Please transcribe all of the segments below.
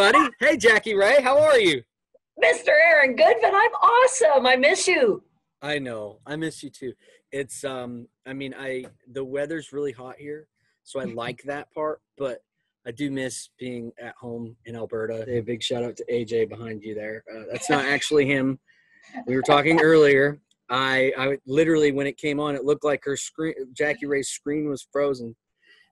everybody. Hey, Jackie Ray, how are you? Mr. Aaron Goodvin, I'm awesome. I miss you. I know. I miss you too. It's the weather's really hot here, so I like that part, but I do miss being at home in Alberta. A big shout out to AJ behind you there. That's not actually him. We were talking earlier. I literally, when it came on, it looked like her screen, Jackie Ray's screen was frozen.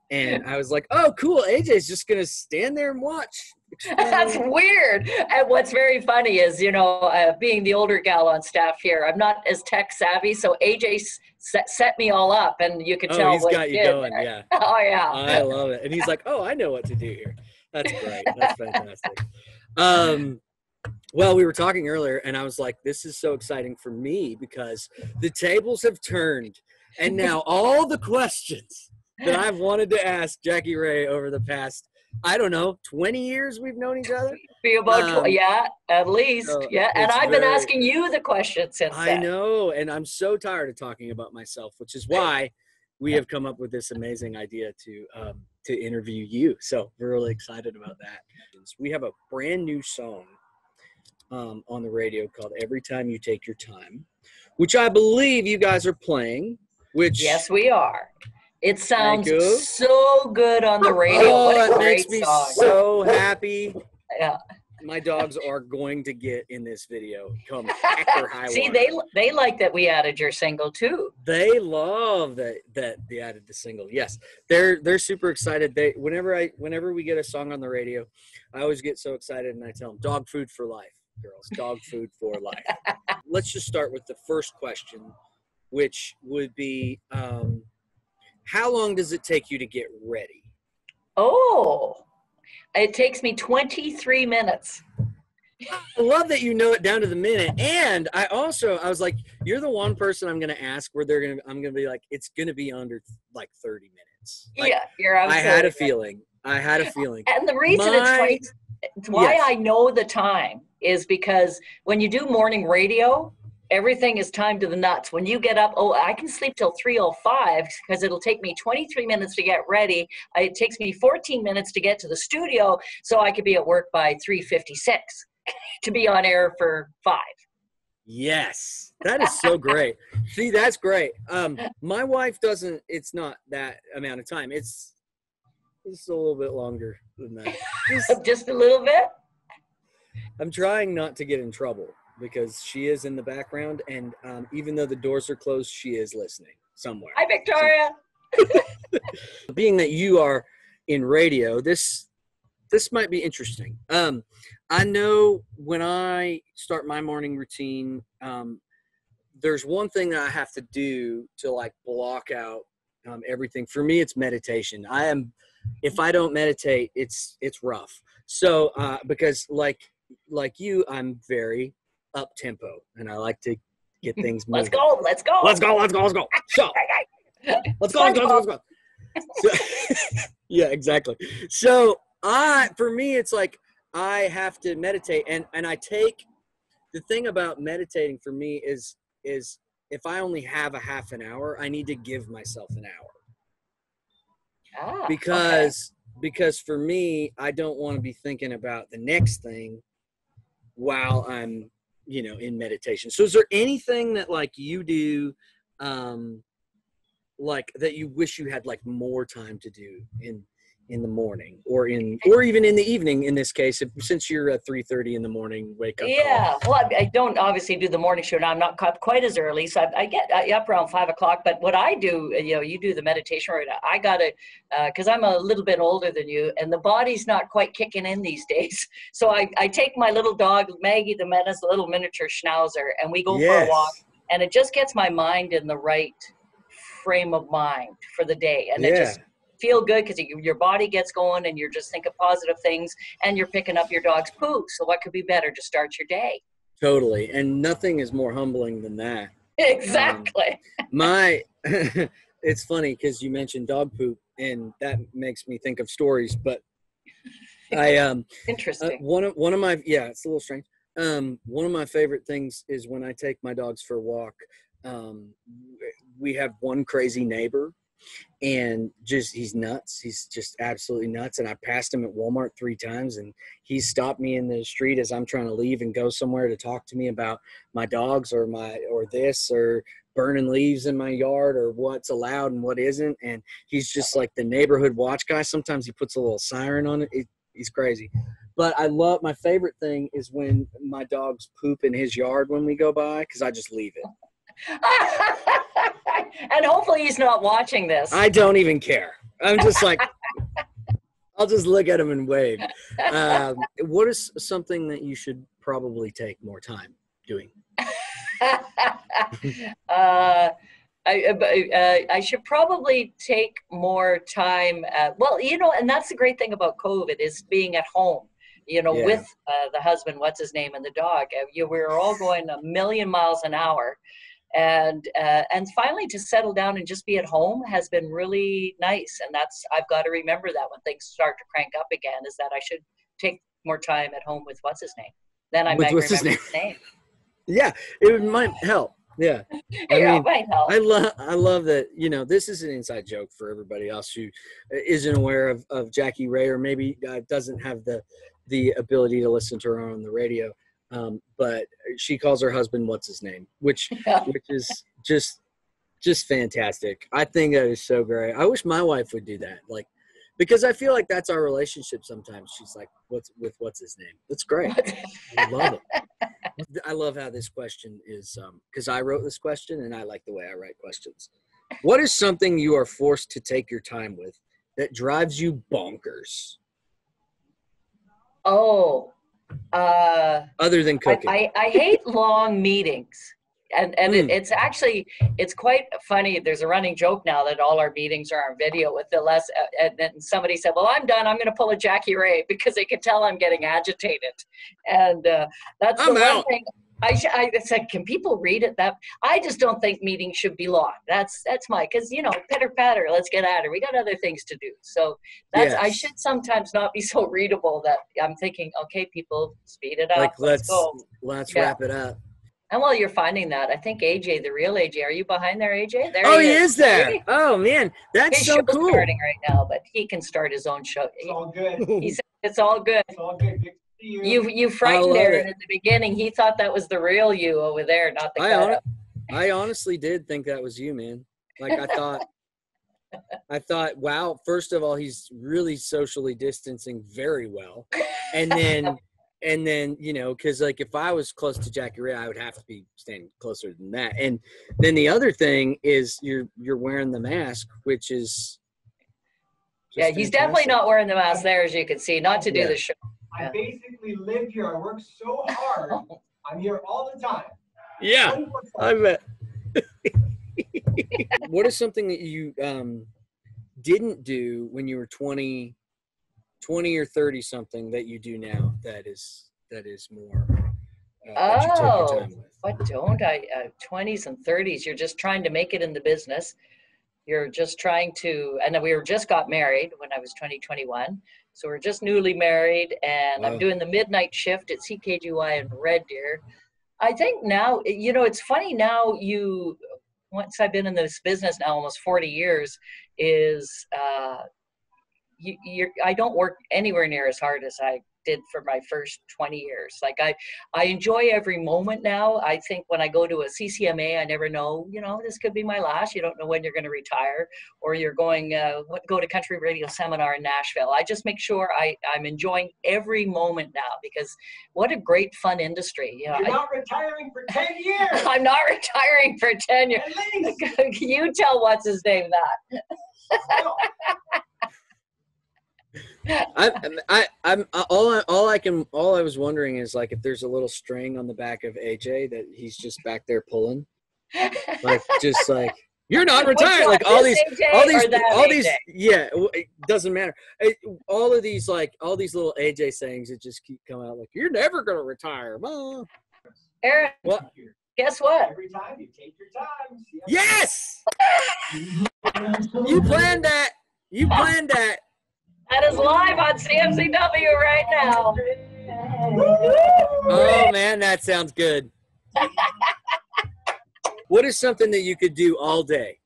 And I was like, oh, cool. AJ's just going to stand there and watch. That's weird. And what's very funny is, being the older gal on staff here, I'm not as tech savvy. So AJ set me all up, and you could tell he's what got he you did going. there. Yeah. Oh, yeah. I love it. And he's like, oh, I know what to do here. That's great. That's fantastic. Well, we were talking earlier, and I was like, this is so exciting for me because the tables have turned. And now all the questions that I've wanted to ask Jackie Ray over the past, 20 years we've known each other. Be about at least. So and I've been asking you the question since then. I know, and I'm so tired of talking about myself, which is why we have come up with this amazing idea to interview you. So we're really excited about that. We have a brand new song on the radio called Every Time You Take Your Time, which I believe you guys are playing. Which yes, we are. It sounds so good on the radio. Oh, it makes me so happy. Yeah. My dogs are going to get in this video. Come heck or high See, water. they like that we added your single too. They love that they added the single. Yes, they're super excited. Whenever we get a song on the radio, I always get so excited, and I tell them, "Dog food for life, girls. Dog food for life." Let's just start with the first question, which would be, how long does it take you to get ready? Oh, it takes me 23 minutes. I love that you know it down to the minute. And I was like, you're the one person I'm going to ask where I'm going to be like, it's going to be under like 30 minutes. Like, yeah, you're absolutely I had a right. feeling. And the reason I know the time is because when you do morning radio, everything is timed to the nuts. When you get up, I can sleep till 3:05 because it'll take me 23 minutes to get ready. It takes me 14 minutes to get to the studio, so I could be at work by 3:56 to be on air for 5. Yes, that is so great. See, that's great. My wife doesn't. It's not that amount of time. It's a little bit longer than that. Just a little bit. I'm trying not to get in trouble, because she is in the background, and even though the doors are closed, she is listening somewhere. Hi, Victoria. Being that you are in radio, this might be interesting. I know when I start my morning routine, there's one thing that I have to do to like block out everything. For me, it's meditation. If I don't meditate, it's rough. So because like you, I'm very up tempo, and I like to get things moving. Let's go. So, let's go. So, yeah, exactly. So for me, it's like I have to meditate, and I take the thing about meditating for me is if I only have a half an hour, I need to give myself an hour. Because for me, I don't want to be thinking about the next thing while I'm in meditation. So is there anything that like you do like that you wish you had like more time to do in the morning or even in the evening, in this case, since you're at 3:30 in the morning wake up call? Well, I don't obviously do the morning show now. I'm not quite as early, so I get up around 5 o'clock. But what I do, you do the meditation right now. I gotta, because I'm a little bit older than you, and the body's not quite kicking in these days. So I take my little dog Maggie the Menace, a little miniature schnauzer, and we go for a walk, and it just gets my mind in the right frame of mind for the day, and it just feel good because your body gets going and you're just thinking positive things, and you're picking up your dog's poo. So what could be better to start your day? Totally. And nothing is more humbling than that. Exactly. It's funny because you mentioned dog poop, and that makes me think of stories, but interesting. One of my, it's a little strange. One of my favorite things is when I take my dogs for a walk. We have one crazy neighbor and just he's nuts. He's just absolutely nuts. And I passed him at Walmart 3 times, and he stopped me in the street as I'm trying to leave and go somewhere to talk to me about my dogs or this or burning leaves in my yard or what's allowed and what isn't. And he's just like the neighborhood watch guy. Sometimes he puts a little siren on it. He's crazy. But my favorite thing is when my dogs poop in his yard when we go by, because I just leave it. And hopefully he's not watching this. I don't even care. I'm just like, I'll just look at him and wave. What is something that you should probably take more time doing? I should probably take more time. Well, you know, and that's the great thing about COVID is being at home, you know, with the husband, what's his name, and the dog. We were all going a million miles an hour. And finally to settle down and just be at home has been really nice. And I've got to remember that when things start to crank up again, is that I should take more time at home with what's his name. Then I might remember his name. Yeah, it might help. Yeah. It might help. I love that, you know, this is an inside joke for everybody else who isn't aware of Jackie Ray, or maybe doesn't have the ability to listen to her on the radio. But she calls her husband what's his name, which is just fantastic. I think that is so great. I wish my wife would do that, like, because I feel like that's our relationship sometimes. She's like, what's his name? That's great. I love it. I love how this question is, because I wrote this question and I like the way I write questions. What is something you are forced to take your time with that drives you bonkers? Oh, other than cooking. I hate long meetings. And it's quite funny. There's a running joke now that all our meetings are on video with the less, and then somebody said, well, I'm done. I'm going to pull a Jackie Ray because they can tell I'm getting agitated. And that's the one thing. I said, can people read it? That I just don't think meetings should be long. That's because, you know, pitter patter, let's get at it. We got other things to do. So I should sometimes not be so readable that I'm thinking, okay, people, speed it up. Like, let's go. Let's wrap it up. And while you're finding that, I think AJ, the real AJ, are you behind there, AJ? There he is there. Oh man, that's his so cool. Starting right now, but he can start his own show. It's all good. He said it's all good. It's all good. Good to see You frightened Aaron in the beginning. He thought that was the real you over there, not the I honestly did think that was you, man. Like I thought, wow. First of all, he's really socially distancing very well, and then, you know, because like if I was close to Jackie Ray, I would have to be standing closer than that. And then the other thing is you're wearing the mask, which is he's definitely not wearing the mask there, as you can see, not to do the show. I basically live here. I work so hard. I'm here all the time. Yeah, I bet. What is something that you didn't do when you were 20 or 30 something that you do now that is more that you take your time with? What don't I 20s and 30s, you're just trying to make it in the business. You're just trying to, and we just got married when I was 21, so we're just newly married, and I'm doing the midnight shift at CKGY in Red Deer. I think now, you know, it's funny now, once I've been in this business now almost 40 years, is I don't work anywhere near as hard as I did for my first 20 years. Like I enjoy every moment now. I think when I go to a CCMA, I never know, you know, this could be my last. You don't know when you're going to retire, or you're going go to country radio seminar in Nashville. I just make sure I'm enjoying every moment now, because what a great fun industry. You know, you're not retiring for 10 years. I'm not retiring for 10 years. You tell what's his name that. all I was wondering is, like, if there's a little string on the back of AJ that he's just back there pulling, like, just like, you're not retired, like all these, yeah, it doesn't matter. All these little AJ sayings that just keep coming out, like, you're never gonna retire, Mom. Aaron, what? Guess what? Every time you take your time. Yes. You planned that. That is live on CMCW right now. Oh, man, that sounds good. What is something that you could do all day?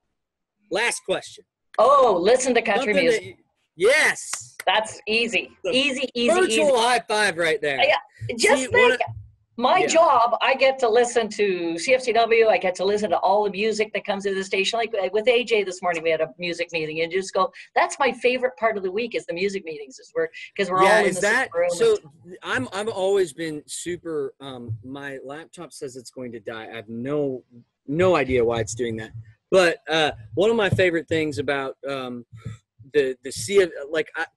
Last question. Oh, listen to country Something music. Yes. That's easy. Easy. Virtual high five right there. Yeah, just See, think, my yeah. job, I get to listen to CFCW. I get to listen to all the music that comes to the station. Like with AJ this morning, we had a music meeting, and just go, that's my favorite part of the week is the music meetings, because we're all in the same room. So I've always been super, my laptop says it's going to die. I have no idea why it's doing that. But one of my favorite things about the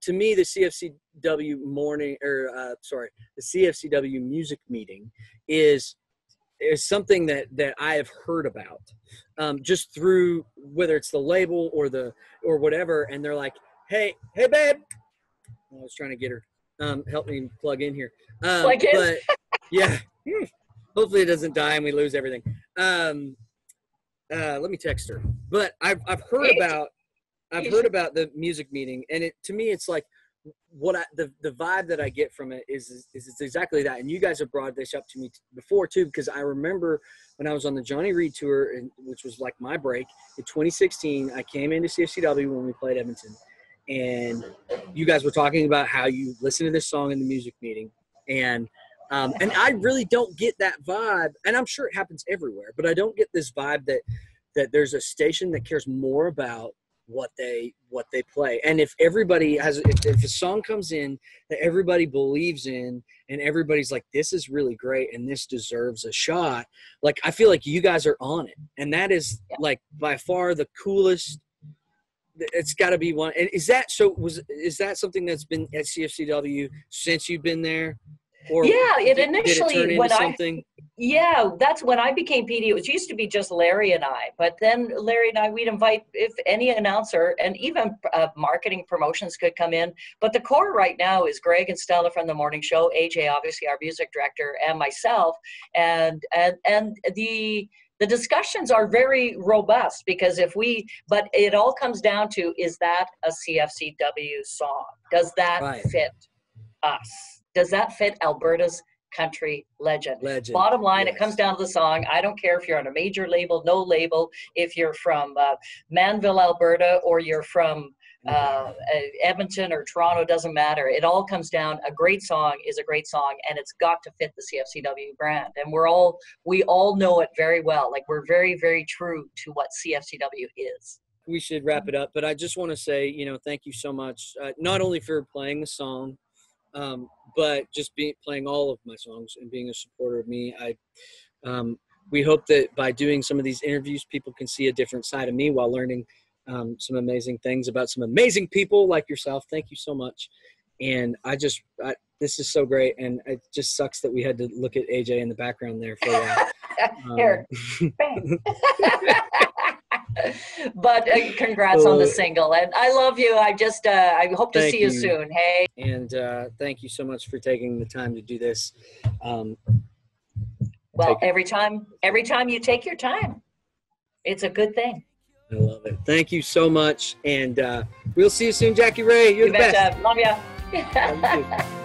to me, the CFCW the CFCW music meeting is something that I have heard about just through whether it's the label or whatever, and they're like, hey babe, I was trying to get her help me plug in here, but yeah, hopefully it doesn't die and we lose everything. Let me text her. But I've heard about the music meeting, and to me it's like the vibe that I get from it is it's exactly that. And you guys have brought this up to me before too, because I remember when I was on the Johnny Reed tour, which was like my break in 2016. I came into CFCW when we played Edmonton, and you guys were talking about how you listen to this song in the music meeting, and I really don't get that vibe, and I'm sure it happens everywhere, but I don't get this vibe that there's a station that cares more about what they play. And if everybody if a song comes in that everybody believes in, and everybody's like, this is really great and this deserves a shot, like I feel like you guys are on it, and that is like by far the coolest. It's got to be one. And is that something that's been at CFCW since you've been there? Or it initially, did it turn into something? That's when I became PD. It used to be just Larry and I, but then Larry and I, we'd invite if any announcer, and even marketing promotions could come in. But the core right now is Greg and Stella from the morning show, AJ, obviously our music director, and myself. And the discussions are very robust, because but it all comes down to, is that a CFCW song? Does that fit us? Does that fit Alberta's country legend? Bottom line, yes. It comes down to the song. I don't care if you're on a major label, no label, if you're from Manville, Alberta, or you're from Edmonton or Toronto, doesn't matter. It all comes down, a great song is a great song, and it's got to fit the CFCW brand. And we all know it very well. Like, we're very, very true to what CFCW is. We should wrap it up, but I just want to say, thank you so much, not only for playing the song, but just playing all of my songs and being a supporter of me. We hope that by doing some of these interviews, people can see a different side of me while learning some amazing things about some amazing people like yourself. Thank you so much. And this is so great. And it just sucks that we had to look at AJ in the background there for a while. Here. But congrats on the single, and I love you. I hope to see you soon. Hey, and thank you so much for taking the time to do this. Well, every time you take your time, it's a good thing. I love it. Thank you so much, and we'll see you soon, Jackie Ray. You're the best. Love ya. Thank you.